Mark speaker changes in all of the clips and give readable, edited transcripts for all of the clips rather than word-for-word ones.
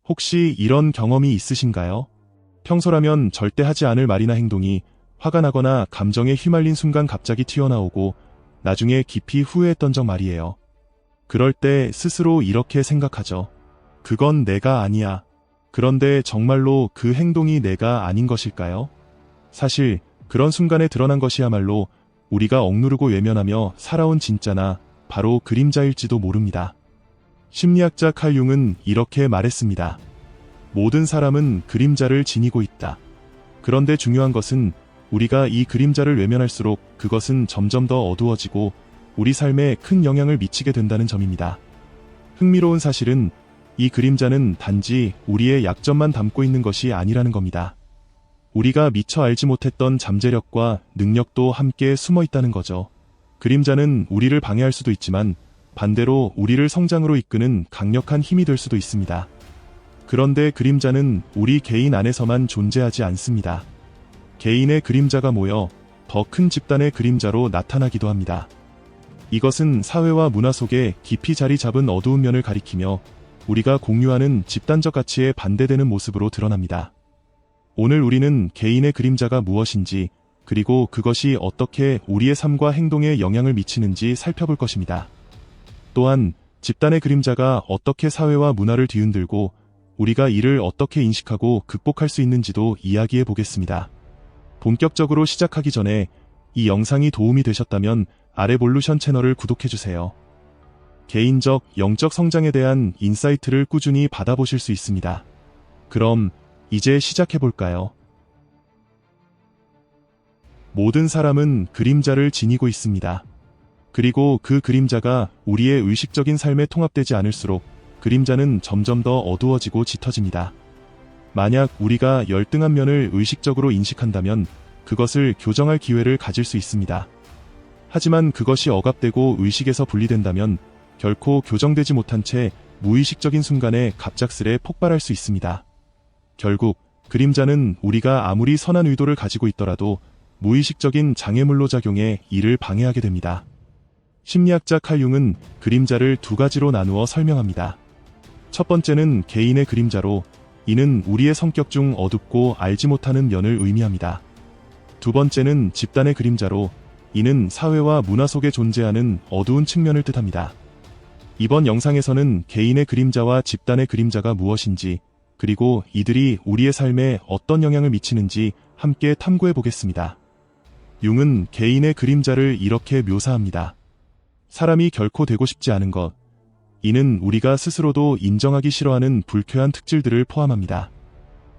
Speaker 1: 혹시 이런 경험이 있으신가요? 평소라면 절대 하지 않을 말이나 행동이 화가 나거나 감정에 휘말린 순간 갑자기 튀어나오고 나중에 깊이 후회했던 적 말이에요. 그럴 때 스스로 이렇게 생각하죠. 그건 내가 아니야. 그런데 정말로 그 행동이 내가 아닌 것일까요? 사실 그런 순간에 드러난 것이야말로 우리가 억누르고 외면하며 살아온 진짜나 바로 그림자일지도 모릅니다. 심리학자 칼 융은 이렇게 말했습니다. 모든 사람은 그림자를 지니고 있다. 그런데 중요한 것은 우리가 이 그림자를 외면할수록 그것은 점점 더 어두워지고 우리 삶에 큰 영향을 미치게 된다는 점입니다. 흥미로운 사실은 이 그림자는 단지 우리의 약점만 담고 있는 것이 아니라는 겁니다. 우리가 미처 알지 못했던 잠재력과 능력도 함께 숨어 있다는 거죠. 그림자는 우리를 방해할 수도 있지만 반대로 우리를 성장으로 이끄는 강력한 힘이 될 수도 있습니다. 그런데 그림자는 우리 개인 안에서만 존재하지 않습니다. 개인의 그림자가 모여 더 큰 집단의 그림자로 나타나기도 합니다. 이것은 사회와 문화 속에 깊이 자리 잡은 어두운 면을 가리키며 우리가 공유하는 집단적 가치에 반대되는 모습으로 드러납니다. 오늘 우리는 개인의 그림자가 무엇인지 그리고 그것이 어떻게 우리의 삶과 행동에 영향을 미치는지 살펴볼 것입니다. 또한 집단의 그림자가 어떻게 사회와 문화를 뒤흔들고 우리가 이를 어떻게 인식하고 극복할 수 있는지도 이야기해 보겠습니다. 본격적으로 시작하기 전에 이 영상이 도움이 되셨다면 아레볼루션 채널을 구독해주세요. 개인적, 영적 성장에 대한 인사이트를 꾸준히 받아보실 수 있습니다. 그럼 이제 시작해볼까요? 모든 사람은 그림자를 지니고 있습니다. 그리고 그 그림자가 우리의 의식적인 삶에 통합되지 않을수록 그림자는 점점 더 어두워지고 짙어집니다. 만약 우리가 열등한 면을 의식적으로 인식한다면 그것을 교정할 기회를 가질 수 있습니다. 하지만 그것이 억압되고 의식에서 분리된다면 결코 교정되지 못한 채 무의식적인 순간에 갑작스레 폭발할 수 있습니다. 결국 그림자는 우리가 아무리 선한 의도를 가지고 있더라도 무의식적인 장애물로 작용해 이를 방해하게 됩니다. 심리학자 칼 융은 그림자를 두 가지로 나누어 설명합니다. 첫 번째는 개인의 그림자로, 이는 우리의 성격 중 어둡고 알지 못하는 면을 의미합니다. 두 번째는 집단의 그림자로, 이는 사회와 문화 속에 존재하는 어두운 측면을 뜻합니다. 이번 영상에서는 개인의 그림자와 집단의 그림자가 무엇인지, 그리고 이들이 우리의 삶에 어떤 영향을 미치는지 함께 탐구해 보겠습니다. 융은 개인의 그림자를 이렇게 묘사합니다. 사람이 결코 되고 싶지 않은 것, 이는 우리가 스스로도 인정하기 싫어하는 불쾌한 특질들을 포함합니다.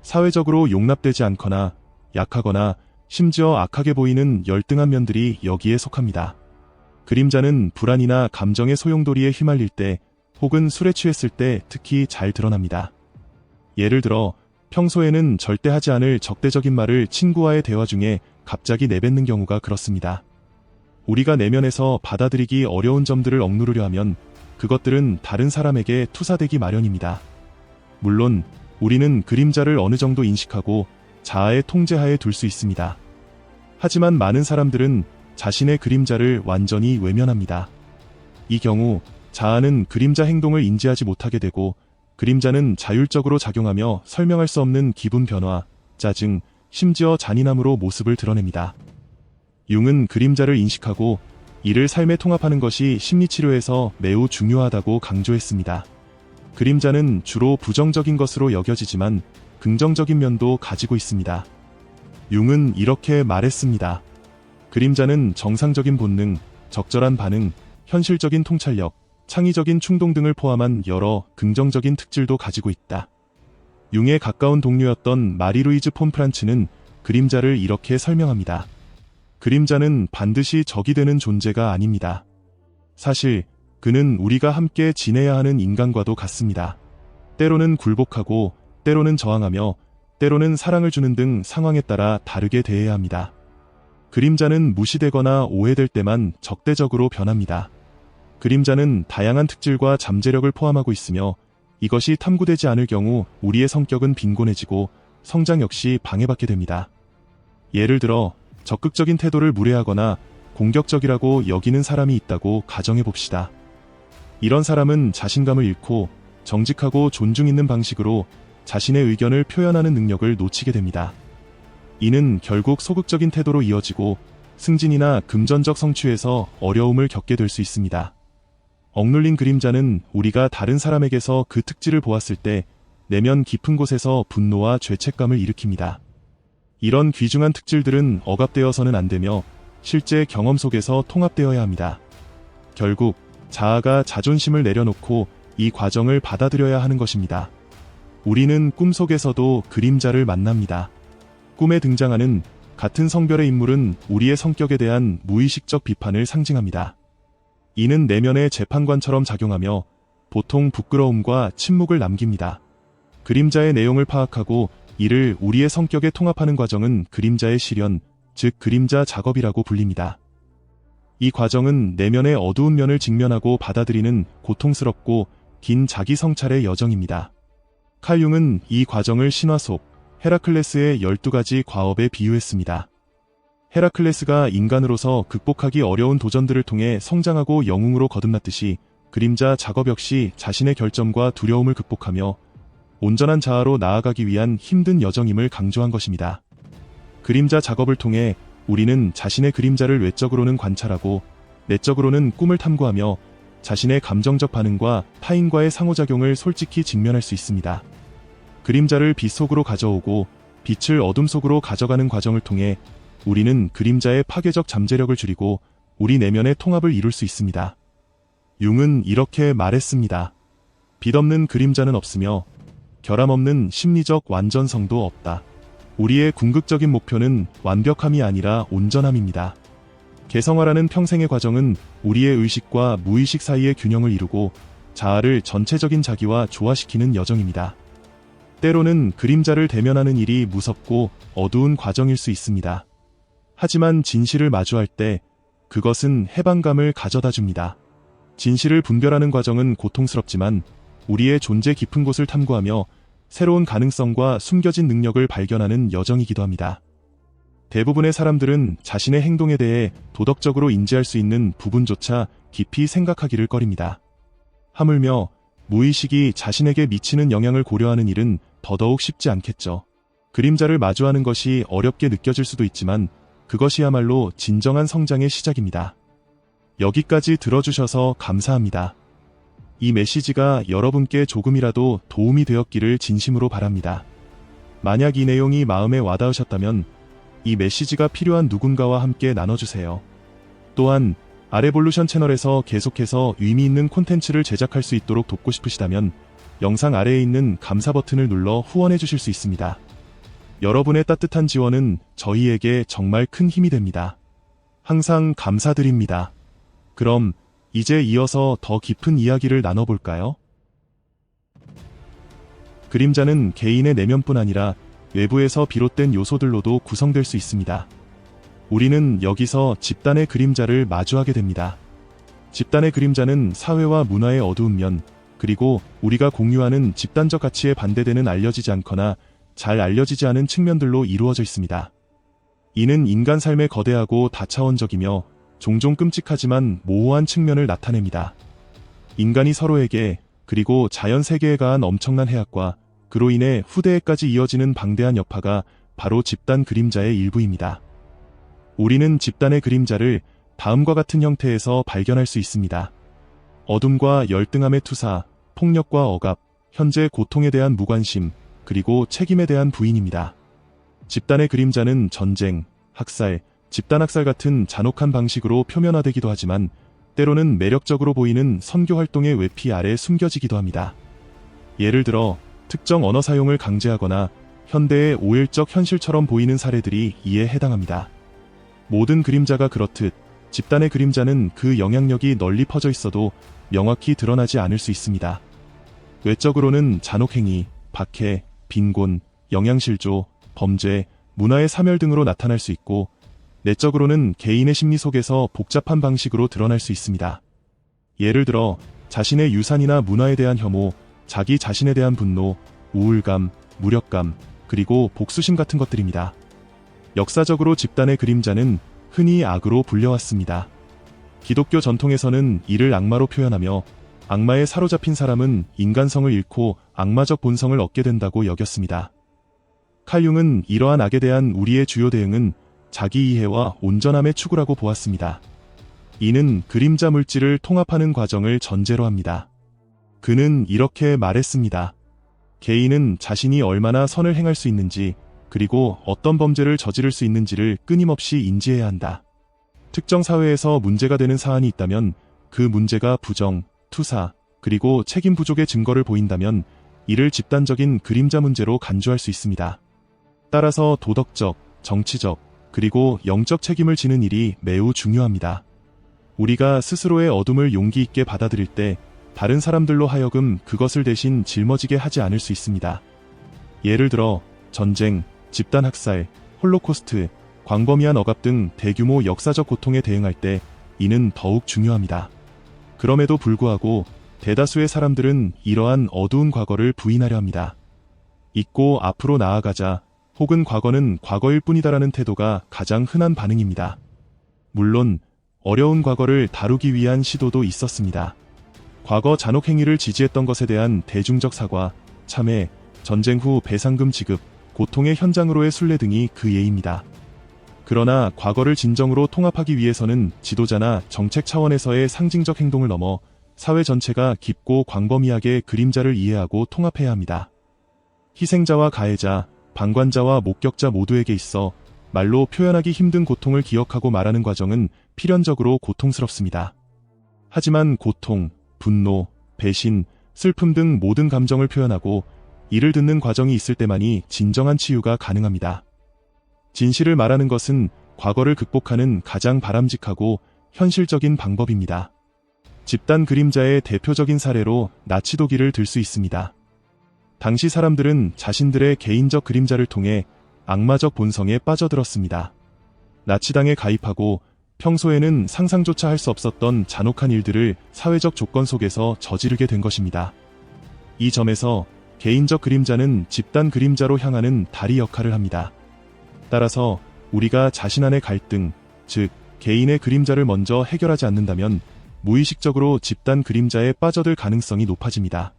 Speaker 1: 사회적으로 용납되지 않거나 약하거나 심지어 악하게 보이는 열등한 면들이 여기에 속합니다. 그림자는 불안이나 감정의 소용돌이에 휘말릴 때 혹은 술에 취했을 때 특히 잘 드러납니다. 예를 들어 평소에는 절대 하지 않을 적대적인 말을 친구와의 대화 중에 갑자기 내뱉는 경우가 그렇습니다. 우리가 내면에서 받아들이기 어려운 점들을 억누르려 하면 그것들은 다른 사람에게 투사되기 마련입니다. 물론 우리는 그림자를 어느 정도 인식하고 자아의 통제하에 둘 수 있습니다. 하지만 많은 사람들은 자신의 그림자를 완전히 외면합니다. 이 경우 자아는 그림자 행동을 인지하지 못하게 되고 그림자는 자율적으로 작용하며 설명할 수 없는 기분 변화, 짜증, 심지어 잔인함으로 모습을 드러냅니다. 융은 그림자를 인식하고 이를 삶에 통합하는 것이 심리치료에서 매우 중요하다고 강조했습니다. 그림자는 주로 부정적인 것으로 여겨지지만 긍정적인 면도 가지고 있습니다. 융은 이렇게 말했습니다. 그림자는 정상적인 본능, 적절한 반응, 현실적인 통찰력, 창의적인 충동 등을 포함한 여러 긍정적인 특질도 가지고 있다. 융에 가까운 동료였던 마리-루이즈 폰 프란츠는 그림자를 이렇게 설명합니다. 그림자는 반드시 적이 되는 존재가 아닙니다. 사실 그는 우리가 함께 지내야 하는 인간과도 같습니다. 때로는 굴복하고 때로는 저항하며 때로는 사랑을 주는 등 상황에 따라 다르게 대해야 합니다. 그림자는 무시되거나 오해될 때만 적대적으로 변합니다. 그림자는 다양한 특질과 잠재력을 포함하고 있으며 이것이 탐구되지 않을 경우 우리의 성격은 빈곤해지고 성장 역시 방해받게 됩니다. 예를 들어 적극적인 태도를 무례하거나 공격적이라고 여기는 사람이 있다고 가정해 봅시다. 이런 사람은 자신감을 잃고 정직하고 존중 있는 방식으로 자신의 의견을 표현하는 능력을 놓치게 됩니다. 이는 결국 소극적인 태도로 이어지고 승진이나 금전적 성취에서 어려움을 겪게 될 수 있습니다. 억눌린 그림자는 우리가 다른 사람에게서 그 특질을 보았을 때 내면 깊은 곳에서 분노와 죄책감을 일으킵니다. 이런 귀중한 특질들은 억압되어서는 안 되며 실제 경험 속에서 통합되어야 합니다. 결국 자아가 자존심을 내려놓고 이 과정을 받아들여야 하는 것입니다. 우리는 꿈속에서도 그림자를 만납니다. 꿈에 등장하는 같은 성별의 인물은 우리의 성격에 대한 무의식적 비판을 상징합니다. 이는 내면의 재판관처럼 작용하며 보통 부끄러움과 침묵을 남깁니다. 그림자의 내용을 파악하고 이를 우리의 성격에 통합하는 과정은 그림자의 실현, 즉 그림자 작업이라고 불립니다. 이 과정은 내면의 어두운 면을 직면하고 받아들이는 고통스럽고 긴 자기 성찰의 여정입니다. 칼 융은 이 과정을 신화 속 헤라클레스의 12가지 과업에 비유했습니다. 헤라클레스가 인간으로서 극복하기 어려운 도전들을 통해 성장하고 영웅으로 거듭났듯이 그림자 작업 역시 자신의 결점과 두려움을 극복하며 온전한 자아로 나아가기 위한 힘든 여정임을 강조한 것입니다. 그림자 작업을 통해 우리는 자신의 그림자를 외적으로는 관찰하고 내적으로는 꿈을 탐구하며 자신의 감정적 반응과 타인과의 상호작용을 솔직히 직면할 수 있습니다. 그림자를 빛 속으로 가져오고 빛을 어둠 속으로 가져가는 과정을 통해 우리는 그림자의 파괴적 잠재력을 줄이고 우리 내면의 통합을 이룰 수 있습니다. 융은 이렇게 말했습니다. 빛 없는 그림자는 없으며 결함 없는 심리적 완전성도 없다. 우리의 궁극적인 목표는 완벽함이 아니라 온전함입니다. 개성화라는 평생의 과정은 우리의 의식과 무의식 사이의 균형을 이루고 자아를 전체적인 자기와 조화시키는 여정입니다. 때로는 그림자를 대면하는 일이 무섭고 어두운 과정일 수 있습니다. 하지만 진실을 마주할 때 그것은 해방감을 가져다 줍니다. 진실을 분별하는 과정은 고통스럽지만 우리의 존재 깊은 곳을 탐구하며 새로운 가능성과 숨겨진 능력을 발견하는 여정이기도 합니다. 대부분의 사람들은 자신의 행동에 대해 도덕적으로 인지할 수 있는 부분조차 깊이 생각하기를 꺼립니다. 하물며 무의식이 자신에게 미치는 영향을 고려하는 일은 더더욱 쉽지 않겠죠. 그림자를 마주하는 것이 어렵게 느껴질 수도 있지만 그것이야말로 진정한 성장의 시작입니다. 여기까지 들어주셔서 감사합니다. 이 메시지가 여러분께 조금이라도 도움이 되었기를 진심으로 바랍니다. 만약 이 내용이 마음에 와닿으셨다면 이 메시지가 필요한 누군가와 함께 나눠주세요. 또한 아레볼루션 채널에서 계속해서 의미 있는 콘텐츠를 제작할 수 있도록 돕고 싶으시다면 영상 아래에 있는 감사 버튼을 눌러 후원해 주실 수 있습니다. 여러분의 따뜻한 지원은 저희에게 정말 큰 힘이 됩니다. 항상 감사드립니다. 그럼 이제 이어서 더 깊은 이야기를 나눠볼까요? 그림자는 개인의 내면뿐 아니라 외부에서 비롯된 요소들로도 구성될 수 있습니다. 우리는 여기서 집단의 그림자를 마주하게 됩니다. 집단의 그림자는 사회와 문화의 어두운 면, 그리고 우리가 공유하는 집단적 가치에 반대되는 알려지지 않거나 잘 알려지지 않은 측면들로 이루어져 있습니다. 이는 인간 삶의 거대하고 다차원적이며 종종 끔찍하지만 모호한 측면을 나타냅니다. 인간이 서로에게 그리고 자연 세계에 가한 엄청난 해악과 그로 인해 후대에까지 이어지는 방대한 여파가 바로 집단 그림자의 일부입니다. 우리는 집단의 그림자를 다음과 같은 형태에서 발견할 수 있습니다. 어둠과 열등함의 투사, 폭력과 억압, 현재 고통에 대한 무관심, 그리고 책임에 대한 부인입니다. 집단의 그림자는 전쟁, 학살, 집단학살 같은 잔혹한 방식으로 표면화되기도 하지만 때로는 매력적으로 보이는 선교 활동의 외피 아래 숨겨지기도 합니다. 예를 들어 특정 언어 사용을 강제하거나 현대의 오일적 현실처럼 보이는 사례들이 이에 해당합니다. 모든 그림자가 그렇듯 집단의 그림자는 그 영향력이 널리 퍼져 있어도 명확히 드러나지 않을 수 있습니다. 외적으로는 잔혹행위, 박해, 빈곤, 영양실조, 범죄, 문화의 사멸 등으로 나타날 수 있고 내적으로는 개인의 심리 속에서 복잡한 방식으로 드러날 수 있습니다. 예를 들어 자신의 유산이나 문화에 대한 혐오, 자기 자신에 대한 분노, 우울감, 무력감, 그리고 복수심 같은 것들입니다. 역사적으로 집단의 그림자는 흔히 악으로 불려왔습니다. 기독교 전통에서는 이를 악마로 표현하며 악마에 사로잡힌 사람은 인간성을 잃고 악마적 본성을 얻게 된다고 여겼습니다. 칼융은 이러한 악에 대한 우리의 주요 대응은 자기 이해와 온전함의 추구라고 보았습니다. 이는 그림자 물질을 통합하는 과정을 전제로 합니다. 그는 이렇게 말했습니다. 개인은 자신이 얼마나 선을 행할 수 있는지, 그리고 어떤 범죄를 저지를 수 있는지를 끊임없이 인지해야 한다. 특정 사회에서 문제가 되는 사안이 있다면 그 문제가 부정, 투사, 그리고 책임 부족의 증거를 보인다면 이를 집단적인 그림자 문제로 간주할 수 있습니다. 따라서 도덕적, 정치적, 그리고 영적 책임을 지는 일이 매우 중요합니다. 우리가 스스로의 어둠을 용기 있게 받아들일 때 다른 사람들로 하여금 그것을 대신 짊어지게 하지 않을 수 있습니다. 예를 들어 전쟁, 집단 학살, 홀로코스트, 광범위한 억압 등 대규모 역사적 고통에 대응할 때 이는 더욱 중요합니다. 그럼에도 불구하고 대다수의 사람들은 이러한 어두운 과거를 부인하려 합니다. 잊고 앞으로 나아가자, 혹은 과거는 과거일 뿐이다라는 태도가 가장 흔한 반응입니다. 물론 어려운 과거를 다루기 위한 시도도 있었습니다. 과거 잔혹 행위를 지지했던 것에 대한 대중적 사과, 참회, 전쟁 후 배상금 지급, 고통의 현장으로의 순례 등이 그 예입니다. 그러나 과거를 진정으로 통합하기 위해서는 지도자나 정책 차원에서의 상징적 행동을 넘어 사회 전체가 깊고 광범위하게 그림자를 이해하고 통합해야 합니다. 희생자와 가해자, 방관자와 목격자 모두에게 있어 말로 표현하기 힘든 고통을 기억하고 말하는 과정은 필연적으로 고통스럽습니다. 하지만 고통, 분노, 배신, 슬픔 등 모든 감정을 표현하고 이를 듣는 과정이 있을 때만이 진정한 치유가 가능합니다. 진실을 말하는 것은 과거를 극복하는 가장 바람직하고 현실적인 방법입니다. 집단 그림자의 대표적인 사례로 나치도기를 들 수 있습니다. 당시 사람들은 자신들의 개인적 그림자를 통해 악마적 본성에 빠져들었습니다. 나치당에 가입하고 평소에는 상상조차 할 수 없었던 잔혹한 일들을 사회적 조건 속에서 저지르게 된 것입니다. 이 점에서 개인적 그림자는 집단 그림자로 향하는 다리 역할을 합니다. 따라서 우리가 자신 안의 갈등, 즉 개인의 그림자를 먼저 해결하지 않는다면 무의식적으로 집단 그림자에 빠져들 가능성이 높아집니다.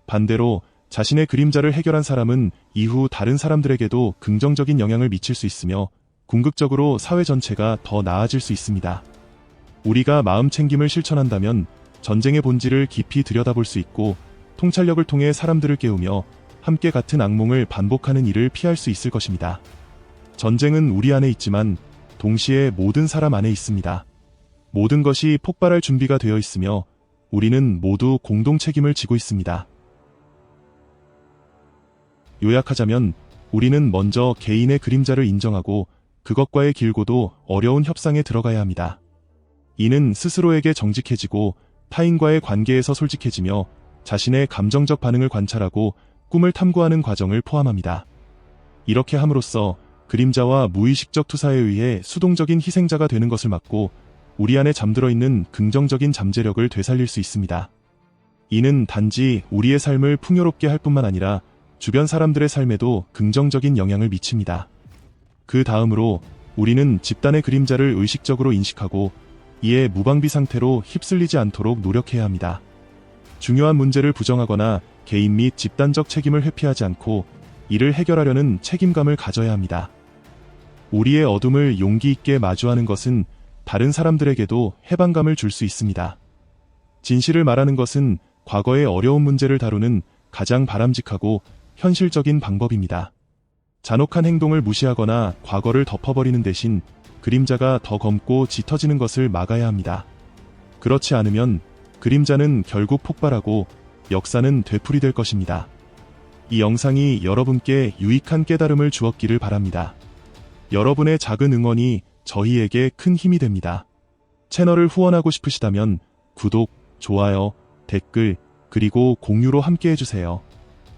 Speaker 1: 반대로 자신의 그림자를 해결한 사람은 이후 다른 사람들에게도 긍정적인 영향을 미칠 수 있으며 궁극적으로 사회 전체가 더 나아질 수 있습니다. 우리가 마음 챙김을 실천한다면 전쟁의 본질을 깊이 들여다볼 수 있고 통찰력을 통해 사람들을 깨우며 함께 같은 악몽을 반복하는 일을 피할 수 있을 것입니다. 전쟁은 우리 안에 있지만 동시에 모든 사람 안에 있습니다. 모든 것이 폭발할 준비가 되어 있으며 우리는 모두 공동 책임을 지고 있습니다. 요약하자면 우리는 먼저 개인의 그림자를 인정하고 그것과의 길고도 어려운 협상에 들어가야 합니다. 이는 스스로에게 정직해지고 타인과의 관계에서 솔직해지며 자신의 감정적 반응을 관찰하고 꿈을 탐구하는 과정을 포함합니다. 이렇게 함으로써 그림자와 무의식적 투사에 의해 수동적인 희생자가 되는 것을 막고 우리 안에 잠들어 있는 긍정적인 잠재력을 되살릴 수 있습니다. 이는 단지 우리의 삶을 풍요롭게 할 뿐만 아니라 주변 사람들의 삶에도 긍정적인 영향을 미칩니다. 그 다음으로 우리는 집단의 그림자를 의식적으로 인식하고 이에 무방비 상태로 휩쓸리지 않도록 노력해야 합니다. 중요한 문제를 부정하거나 개인 및 집단적 책임을 회피하지 않고 이를 해결하려는 책임감을 가져야 합니다. 우리의 어둠을 용기 있게 마주하는 것은 다른 사람들에게도 해방감을 줄 수 있습니다. 진실을 말하는 것은 과거의 어려운 문제를 다루는 가장 바람직하고 현실적인 방법입니다. 잔혹한 행동을 무시하거나 과거를 덮어버리는 대신 그림자가 더 검고 짙어지는 것을 막아야 합니다. 그렇지 않으면 그림자는 결국 폭발하고 역사는 되풀이될 것입니다. 이 영상이 여러분께 유익한 깨달음을 주었기를 바랍니다. 여러분의 작은 응원이 저희에게 큰 힘이 됩니다. 채널을 후원하고 싶으시다면 구독, 좋아요, 댓글, 그리고 공유로 함께 해주세요.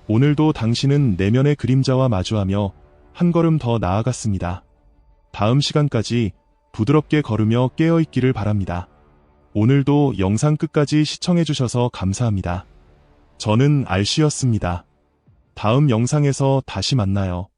Speaker 1: 오늘도 당신은 내면의 그림자와 마주하며 한 걸음 더 나아갔습니다. 다음 시간까지 부드럽게 걸으며 깨어있기를 바랍니다. 오늘도 영상 끝까지 시청해주셔서 감사합니다. 저는 알씨였습니다. 다음 영상에서 다시 만나요.